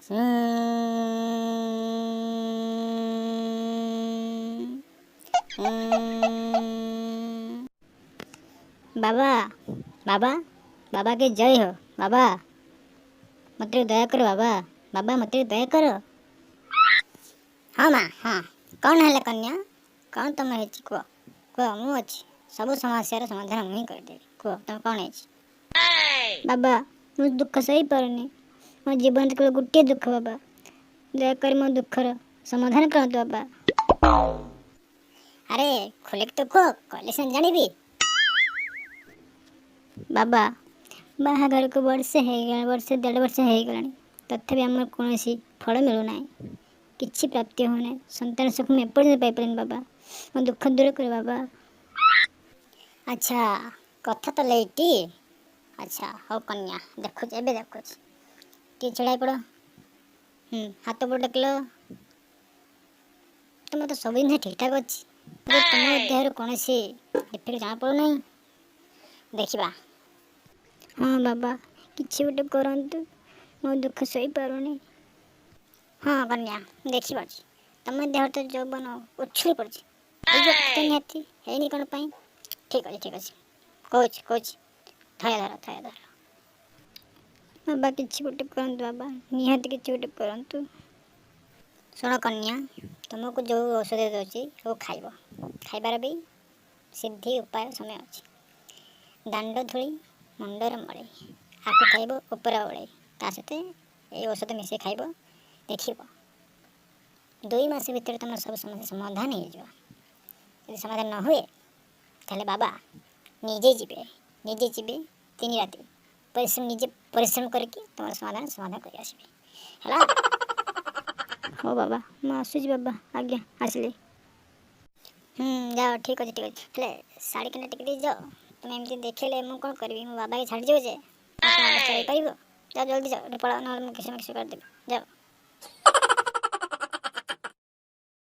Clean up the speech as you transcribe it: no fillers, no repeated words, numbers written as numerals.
बाबा बाबा बाबा की जय हो। बाबा मते दया करो। बाबा बाबा मते दया करो। हाँ माँ हाँ। कौन है कन्या? कौन तुम है? कह कह मु अच्छी सब समस्या समाधान मुझे करदेवी। कह तुम कौन है? बाबा मु दुख सही पारनी। मो जीवन केवल गोटे दुख। बाबा दयाकर मो दुखर समाधान करतु। बाबा अरे खोलिक तो कह कहले से जानिबी। बाबा बाहाघर को वर्षे डेढ़ वर्ष हो गलानी तथापि आमर कौन फल मिलूना किसी प्राप्ति होना संतान सुख में एपर्यंत पाइपारे। बाबा मो दुख दूर कर। बाबा अच्छा कथा तो लेटी। अच्छा हो कन्या देखुच एबे देखुच टी छड़ाई पड़। हाथ पड़ टेकिल। तुम तो सब जिन ठीक ठाक अच्छी तुम देह कौन इफेक्ट जाना पड़ूना। देखा हाँ बाबा किसी गोटे करंतु मो दुख सही पारुनी। हाँ कन्या देखी पार्छ तुम देह तो जौवन उछुली पड़ी निहाती है कौन पाई। ठीक अच्छे ठीक अच्छे कौच थया धर बाबा किसी गोटे करंतु। बाबा निहाती किसी गोटे करंतु। शुण कन्या तुमको जो औषध दूसरी वो खाइब खाइबार भी सिद्धि उपाय समय अच्छी। दांड धूली मुंडर मड़े आकु खाइब ऊपर ओळे ता सहित ये औषध मिसे खाइब। देखिब 2 मास भितर तुम सब समस्या समाधान हो। समाधान न हुए ताले बाबा निजे जीवे 3 राति निजे परिश्रम करके तुम समाधान कर आसबे है। हो बाबा मैं आसुची। बाबा आज्ञा आसली। जाओ ठीक अच्छे ठीक अच्छे हेल्ले शाढ़ी कना टिके जाओ। तुम एमती देखले मु कौन करी मो बाबा के छाड़ जाओ जे पार जाओ जल्दी जाओ पड़ा ना किसी करदेवी जाओ।